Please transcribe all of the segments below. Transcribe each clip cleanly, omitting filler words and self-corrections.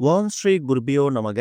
ஓம் ஸ்ரீ குருபியோ நமக.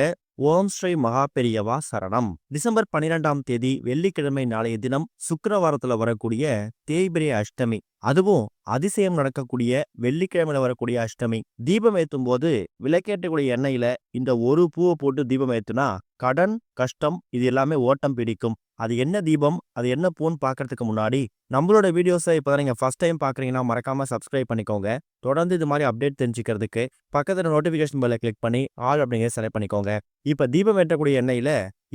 ஓம் ஸ்ரீ மகா பெரியவா சரணம். டிசம்பர் 12ஆம் தேதி வெள்ளிக்கிழமை நாளைய தினம் சுக்கிரவாரத்துல வரக்கூடிய தேய்பிரை அஷ்டமி. அதுவும் அதிசயம் நடக்கக்கூடிய வெள்ளிக்கிழமையில வரக்கூடிய அஷ்டமி. தீபம் ஏத்தும் போது விளக்கேற்றக்கூடிய எண்ணெயில இந்த ஒரு பூவை போட்டு தீபம் ஏத்துனா கடன் கஷ்டம் இது எல்லாமே ஓட்டம் பிடிக்கும். அது என்ன தீபம், அது என்ன பூன்னு பார்க்கறதுக்கு முன்னாடி நம்மளோட வீடியோஸை இப்போதான் நீங்க ஃபர்ஸ்ட் டைம் பார்க்குறீங்கன்னா மறக்காம சப்ஸ்கிரைப் பண்ணிக்கோங்க. தொடர்ந்து இது மாதிரி அப்டேட் தெரிஞ்சுக்கிறதுக்கு பக்கத்துல நோட்டிஃபிகேஷன் பெல்லை கிளிக் பண்ணி ஆல் அப்படிங்கிற செலக்ட் பண்ணிக்கோங்க. இப்ப தீபம் ஏற்றக்கூடிய எண்ணெயில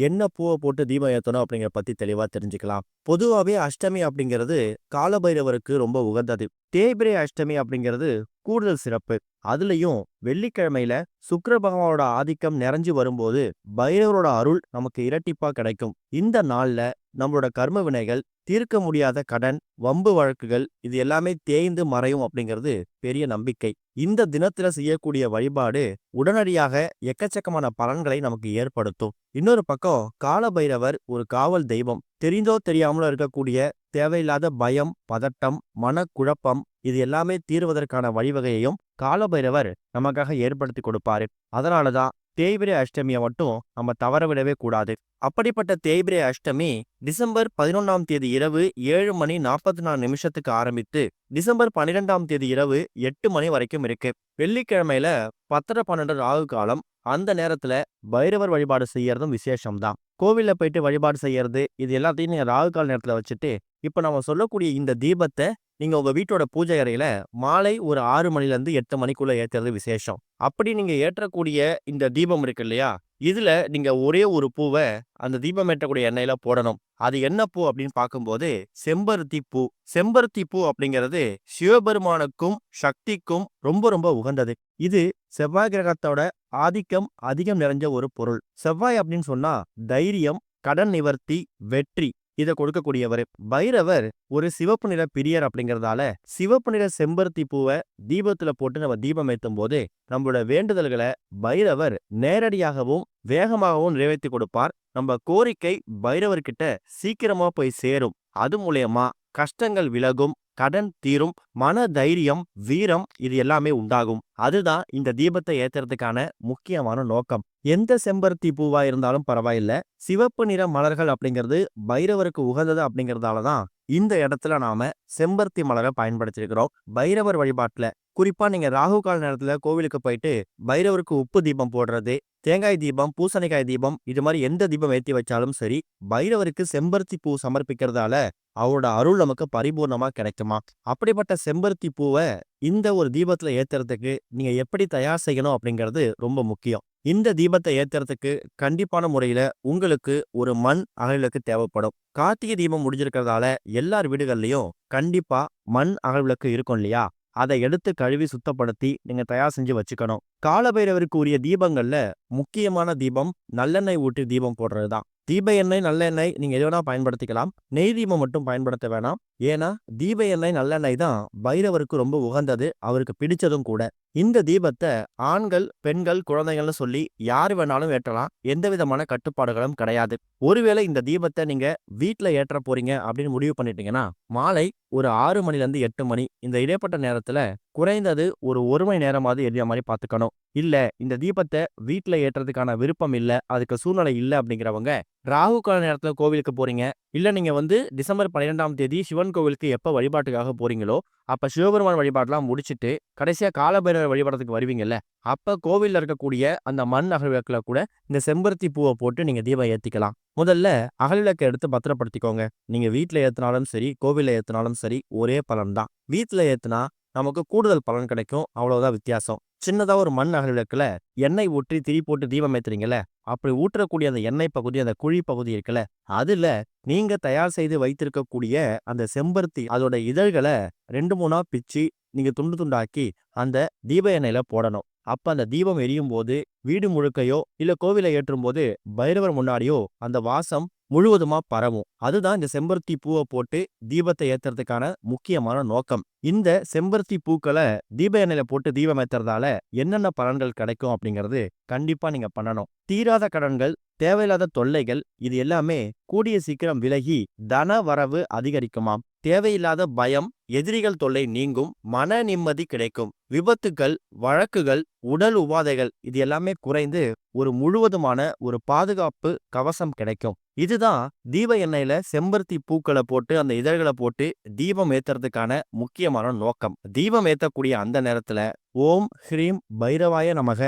என்ன பூவை போட்டு தீபம் ஏற்றணும் அப்படிங்கிற பத்தி தெளிவா தெரிஞ்சுக்கலாம். பொதுவாகவே அஷ்டமி அப்படிங்கிறது காலபைரவருக்கு ரொம்ப உகந்தது. தேய்பிரை அஷ்டமி அப்படிங்கிறது கூடுதல் சிறப்பு. அதுலயும் வெள்ளிக்கிழமையில சுக்கிர பகவானோட ஆதிக்கம் நிறைஞ்சு வரும்போது பைரவரோட அருள் நமக்கு இரட்டிப்பா கிடைக்கும். இந்த நாள்ல நம்மளோட கர்ம வினைகள், தீர்க்க முடியாத கடன், வம்பு வழக்குகள் இது எல்லாமே தேய்ந்து மறையும் அப்படிங்கிறது பெரிய நம்பிக்கை. இந்த தினத்துல செய்யக்கூடிய வழிபாடு உடனடியாக எக்கச்சக்கமான பலன்களை நமக்கு ஏற்படுத்தும். இன்னொரு பக்கம் காலபைரவர் ஒரு காவல் தெய்வம். தெரிந்தோ தெரியாமலோ இருக்கக்கூடிய தேவையில்லாத பயம், பதட்டம், மனக்குழப்பம் இது எல்லாமே தீர்வதற்கான வழிவகையையும் காலபைரவர் நமக்காக ஏற்படுத்தி கொடுப்பாரு. அதனாலதான் தேய்பிரை அஷ்டமியை மட்டும் நம்ம தவற விடவே கூடாது. அப்படிப்பட்ட தேய்பிரை அஷ்டமி டிசம்பர் 11ஆம் தேதி இரவு 7:44 ஆரம்பித்து டிசம்பர் 12ஆம் தேதி இரவு 8 மணி வரைக்கும் இருக்கு. வெள்ளிக்கிழமையில 10:12 ராகு காலம். அந்த நேரத்துல பைரவர் வழிபாடு செய்யறதும் விசேஷம்தான். கோவில்ல போயிட்டு வழிபாடு செய்யறது இது எல்லாத்தையும் நீங்க ராகு கால நேரத்துல வச்சுட்டு இப்ப நம்ம சொல்லக்கூடிய இந்த தீபத்தை நீங்க உங்க வீட்டோட பூஜை அறையில மாலை ஒரு 6 மணில இருந்து 8 மணிக்குள்ள ஏத்துறது விசேஷம். அப்படி நீங்க ஏற்றக்கூடிய இந்த தீபம் இருக்கு இல்லையா, இதுல நீங்க ஒரே ஒரு பூவை அந்த தீபம் ஏற்றக்கூடிய எண்ணெயில போடணும். அது என்ன பூ அப்படின்னு பார்க்கும்போது செம்பருத்தி பூ. செம்பருத்தி பூ அப்படிங்கிறது சிவபெருமானுக்கும் சக்திக்கும் ரொம்ப ரொம்ப உகந்தது. இது செவ்வாய் கிரகத்தோட ஆதிக்கம் அதிகம் நிறைஞ்ச ஒரு பொருள். செவ்வாய் அப்படின்னு சொன்னா தைரியம், கடன் நிவர்த்தி, வெற்றி இதை கொடுக்கக்கூடியவர். பைரவர் ஒரு சிவப்பு நிற பிரியர் அப்படிங்கறதால சிவப்பு நிற செம்பருத்தி பூவை தீபத்துல போட்டு நம்ம தீபம் ஏத்தும் போது நம்மளோட வேண்டுதல்களை பைரவர் நேரடியாகவும் வேகமாகவும் நிறைவேற்றி கொடுப்பார். நம்ம கோரிக்கை பைரவர்கிட்ட சீக்கிரமா போய் சேரும். அது மூலயமா கஷ்டங்கள் விலகும், கடன் தீரும், மன தைரியம், வீரம் இது எல்லாமே உண்டாகும். அதுதான் இந்த தீபத்தை ஏத்துறதுக்கான முக்கியமான நோக்கம். எந்த செம்பருத்தி பூவா இருந்தாலும் பரவாயில்ல, சிவப்பு நிற மலர்கள் அப்படிங்கிறது பைரவருக்கு உகந்தது அப்படிங்கறதாலதான் இந்த இடத்துல நாம செம்பருத்தி மலரை பயன்படுத்திருக்கிறோம். பைரவர் வழிபாட்டுல குறிப்பா நீங்க ராகு கால நேரத்துல கோவிலுக்கு போயிட்டு பைரவருக்கு உப்பு தீபம் போடுறது, தேங்காய் தீபம், பூசணிக்காய் தீபம் இது மாதிரி எந்த தீபம் ஏற்றி வச்சாலும் சரி, பைரவருக்கு செம்பருத்தி பூ சமர்ப்பிக்கிறதால அவரோட அருள் நமக்கு பரிபூர்ணமா கிடைக்குமா. அப்படிப்பட்ட செம்பருத்தி பூவை இந்த ஒரு தீபத்துல ஏத்துறதுக்கு நீங்க எப்படி தயார் செய்யணும் அப்படிங்கிறது ரொம்ப முக்கியம். இந்த தீபத்தை ஏத்துறதுக்கு கண்டிப்பான முறையில உங்களுக்கு ஒரு மண் அகல் தேவைப்படும். கார்த்திகை தீபம் முடிஞ்சிருக்கிறதால எல்லார் வீடுகள்லயும் கண்டிப்பா மண் அகல் இருக்கும் இல்லையா, அதை எடுத்து கழுவி சுத்தப்படுத்தி நீங்க தயார் செஞ்சு வச்சுக்கணும். காலபைரவருக்கு உரிய தீபங்கள்ல முக்கியமான தீபம் நல்லெண்ணெய் ஊற்றி தீபம் போடுறதுதான். தீப எண்ணெய் நல்லெண்ணெய் நீங்க எது வேணா பயன்படுத்திக்கலாம். நெய் தீபம் மட்டும் பயன்படுத்த வேணாம். ஏன்னா தீப எண்ணெய் நல்லெண்ணெய் தான் பைரவருக்கு ரொம்ப உகந்தது, அவருக்கு பிடிச்சதும் கூட. இந்த தீபத்தை ஆண்கள், பெண்கள், குழந்தைகள்னு சொல்லி யார் வேணாலும் ஏற்றலாம். எந்த விதமான கட்டுப்பாடுகளும் கிடையாது. ஒருவேளை இந்த தீபத்தை நீங்க வீட்டுல ஏற்ற போறீங்க அப்படின்னு முடிவு பண்ணிட்டீங்கன்னா மாலை ஒரு 6 மணில இருந்து 8 மணி இந்த இடைப்பட்ட நேரத்துல குறைந்தது ஒரு மணி நேரமாவது எரியா மாதிரி பாத்துக்கணும். இல்ல இந்த தீபத்தை வீட்டுல ஏற்றதுக்கான விருப்பம் இல்ல, அதுக்கு சூழ்நிலை இல்ல அப்படிங்கிறவங்க ராகு கால நேரத்துல கோவிலுக்கு போறீங்க, இல்ல நீங்க டிசம்பர் 12ஆம் தேதி சிவன் கோவிலுக்கு எப்ப வழிபாட்டுக்காக போறீங்களோ அப்ப சிவபெருமான் வழிபாடுலாம் முடிச்சிட்டு கடைசியா காலபைரவர் வழிபாடத்துக்கு வருவீங்கல்ல, அப்ப கோவில்ல இருக்கக்கூடிய அந்த மண் அகல் விளக்குல கூட இந்த செம்பருத்தி பூவை போட்டு நீங்க தீபம் ஏத்திக்கலாம். முதல்ல அகல் விளக்கை எடுத்து பத்திரப்படுத்திக்கோங்க. நீங்க வீட்டுல ஏத்தினாலும் சரி, கோவில்ல ஏத்தினாலும் சரி ஒரே பலன் தான். வீட்டுல ஏத்துனா நமக்கு கூடுதல் பலன் கிடைக்கும், அவ்வளவுதான் வித்தியாசம். சின்னதா ஒரு மண் அகல் விளக்குல எண்ணெய் ஊற்றி திரி போட்டு தீபம் ஏத்துறீங்கல்ல, அப்படி ஊற்றக்கூடிய அந்த எண்ணெய் பகுதி, அந்த குழி பகுதி இருக்குல்ல, அதுல நீங்க தயார் செய்து வைத்திருக்கக்கூடிய அந்த செம்பருத்தி அதோட இதழ்களை 2-3 பிச்சு நீங்க துண்டு துண்டாக்கி அந்த தீப எண்ணெயில போடணும். அப்ப அந்த தீபம் எரியும் போது வீடு முழுக்கையோ இல்ல கோவிலை ஏற்றும் போது பைரவர் முன்னாடியோ அந்த வாசம் முழுவதுமா பரவும். அதுதான் இந்த செம்பருத்தி பூவை போட்டு தீபத்தை ஏத்துறதுக்கான முக்கியமான நோக்கம். இந்த செம்பருத்தி பூக்களை தீப எண்ணெயில போட்டு தீபம் ஏத்துறதால என்னென்ன பலன்கள் கிடைக்கும் அப்படிங்கிறது கண்டிப்பா நீங்க பண்ணணும். தீராத கடன்கள், தேவையில்லாத தொல்லைகள் இது எல்லாமே கூடிய சீக்கிரம் விலகி தன வரவு அதிகரிக்குமாம். தேவையில்லாத பயம், எதிரிகள் தொல்லை நீங்கும், மன நிம்மதி கிடைக்கும். விபத்துக்கள், வழக்குகள், உடல் உபாதைகள் இது எல்லாமே குறைந்து ஒரு முழுவதுமான ஒரு பாதுகாப்பு கவசம் கிடைக்கும். இதுதான் தீப எண்ணெயில செம்பருத்தி பூக்களை போட்டு அந்த இதழ்களை போட்டு தீபம் ஏத்துறதுக்கான முக்கியமான நோக்கம். தீபம் ஏத்தக்கூடிய அந்த நேரத்துல ஓம் ஹ்ரீம் பைரவாய நமக,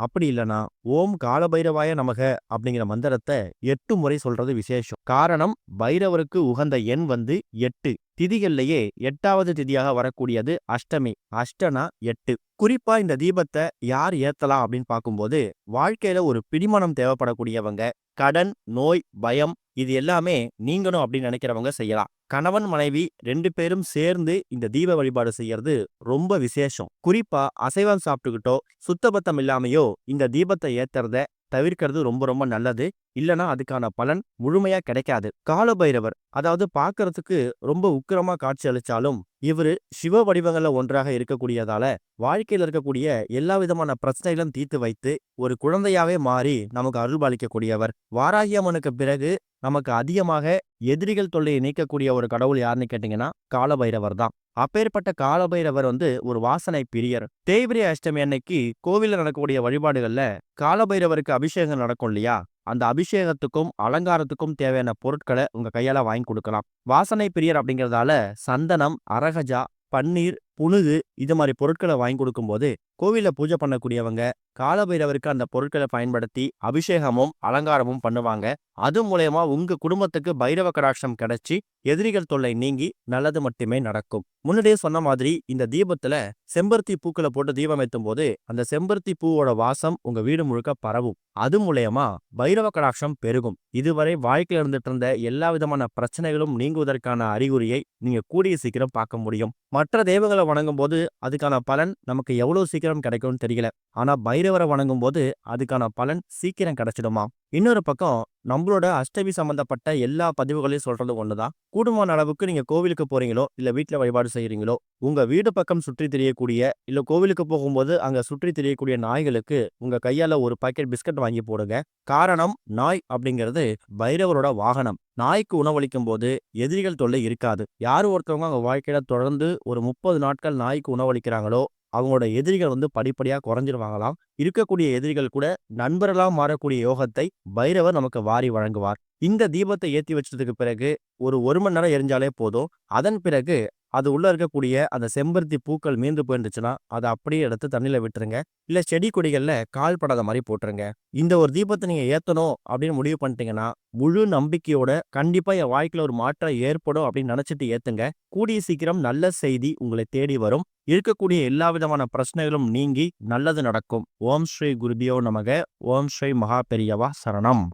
அப்படி இல்லனா ஓம் காலபைரவாய நமக அப்படிங்கிற மந்திரத்தை 8 முறை சொல்றது விசேஷம். காரணம், பைரவருக்கு உகந்த எண் 8. திதிகள்லயே 8வது திதியாக வரக்கூடியது அஷ்டமி. அஷ்டனா 8. குறிப்பா இந்த தீபத்தை யார் ஏத்தலாம் அப்படின்னு பார்க்கும்போது, வாழ்க்கையில ஒரு பிடிமானம் தேவைப்படக்கூடியவங்க, கடன், நோய், பயம் இது எல்லாமே நீங்கணும் அப்படின்னு நினைக்கிறவங்க செய்யலாம். கணவன் மனைவி 2 பேரும் சேர்ந்து இந்த தீப வழிபாடு செய்யறது ரொம்ப விசேஷம். குறிப்பா அசைவம் சாப்பிட்டுக்கிட்டோ சுத்தபத்தம் இல்லாமையோ இந்த தீபத்தை ஏத்துறத தவிர்க்கிறது ரொம்ப ரொம்ப நல்லது. இல்லனா அதுக்கான பலன் முழுமையா கிடைக்காது. காலபைரவர் அதாவது பார்க்கறதுக்கு ரொம்ப உக்கிரமா காட்சி அளிச்சாலும் இவரு சிவ வடிவங்கள்ல ஒன்றாக இருக்கக்கூடியதால வாழ்க்கையில் இருக்கக்கூடிய எல்லா விதமான பிரச்சனைகளும் தீர்த்து வைத்து ஒரு குழந்தையாவே மாறி நமக்கு அருள்பாலிக்கக்கூடியவர். வாராகி அம்மனுக்கு பிறகு நமக்கு அதிகமாக எதிரிகள் தொல்லையை நீக்கக்கூடிய ஒரு கடவுள் யாருன்னு கேட்டீங்கன்னா காலபைரவர் தான். அப்பேற்பட்ட காலபைரவர் ஒரு வாசனை பிரியர். தேய்பிரை அஷ்டமி அன்னைக்கு கோவில்ல நடக்கக்கூடிய வழிபாடுகள்ல காலபைரவருக்கு அபிஷேகம் நடக்கும் இல்லையா, அந்த அபிஷேகத்துக்கும் அலங்காரத்துக்கும் தேவையான பொருட்களை உங்க கையால வாங்கி கொடுக்கலாம். வாசனை பிரியர் அப்படிங்கறதால சந்தனம், அரகஜா, பன்னீர், புனுகு இது மாதிரி பொருட்களை வாங்கி கொடுக்கும்போது கோவில்ல பூஜை பண்ணக்கூடியவங்க காலபைரவருக்கு அந்த பொருட்களை பயன்படுத்தி அபிஷேகமும் அலங்காரமும் பண்ணுவாங்க. அது மூலயமா உங்க குடும்பத்துக்கு பைரவ கடாட்சம் கிடைச்சி எதிரிகள் தொல்லை நீங்கி நல்லது மட்டுமே நடக்கும். முன்னாடியே சொன்ன மாதிரி இந்த தீபத்துல செம்பருத்தி பூக்களை போட்டு தீபம் ஏத்தும் போது அந்த செம்பருத்தி பூவோட வாசம் உங்க வீடு முழுக்க பரவும். அது மூலயமா பைரவ கடாட்சம் பெருகும். இதுவரை வாழ்க்கையில் இருந்துட்டு இருந்த எல்லா விதமான பிரச்சனைகளும் நீங்குவதற்கான அறிகுறியை நீங்க கூடிய சீக்கிரம் பார்க்க முடியும். மற்ற தெய்வங்களை வணங்கும் போது அதுக்கான பலன் நமக்கு எவ்வளவு சீக்கிரம் கிடைக்கும்னு தெரியல. ஆனா பைரவரை வணங்கும் போது அதுக்கான பலன் சீக்கிரம் கிடைச்சிடுமா. இன்னொரு பக்கம் நம்மளோட அஷ்டமி சம்பந்தப்பட்ட எல்லா பதிவுகளையும் சொல்றது ஒண்ணுதான். கூடுமான அளவுக்கு நீங்க கோவிலுக்கு போறீங்களோ இல்ல வீட்டுல வழிபாடு செய்யறீங்களோ உங்க வீடு பக்கம் சுற்றி திரியக்கூடிய இல்ல கோவிலுக்கு போகும்போது அங்க சுற்றி திரியக்கூடிய நாய்களுக்கு உங்க கையால ஒரு பாக்கெட் பிஸ்கட் வாங்கி போடுங்க. காரணம், நாய் அப்படிங்கிறது பைரவரோட வாகனம். நாய்க்கு உணவளிக்கும் போது எதிரிகள் தொல்லை இருக்காது. யாரு ஒருத்தவங்க அவங்க வாழ்க்கையில தொடர்ந்து ஒரு 30 நாட்கள் நாய்க்கு உணவளிக்கிறாங்களோ அவங்களோட எதிரிகள் படிப்படியா குறைஞ்சிருவாங்களாம். இருக்கக்கூடிய எதிரிகள் கூட நண்பர்களா மாறக்கூடிய யோகத்தை பைரவர் நமக்கு வாரி வழங்குவார். இந்த தீபத்தை ஏத்தி வச்சதுக்கு பிறகு ஒரு மணி நேரம் எரிஞ்சாலே போதும். அதன் பிறகு அது உள்ள இருக்கக்கூடிய அந்த செம்பருத்தி பூக்கள் மீந்து போயிருந்துச்சுன்னா அதை அப்படியே எடுத்து தண்ணியில விட்டுருங்க. இல்ல செடி கொடிகள்ல கால் படாத மாதிரி போட்டுருங்க. இந்த ஒரு தீபத்தை நீங்க ஏத்தணும் அப்படின்னு முடிவு பண்ணிட்டீங்கன்னா முழு நம்பிக்கையோட கண்டிப்பா என் வாழ்க்கையில ஒரு மாற்றம் ஏற்படும் அப்படின்னு நினைச்சிட்டு ஏத்துங்க. கூடிய சீக்கிரம் நல்ல செய்தி உங்களை தேடி வரும். இருக்கக்கூடிய எல்லா விதமான பிரச்சனைகளும் நீங்கி நல்லது நடக்கும். ஓம் ஸ்ரீ குருபியோ நமக. ஓம் ஸ்ரீ மகா பெரியவா சரணம்.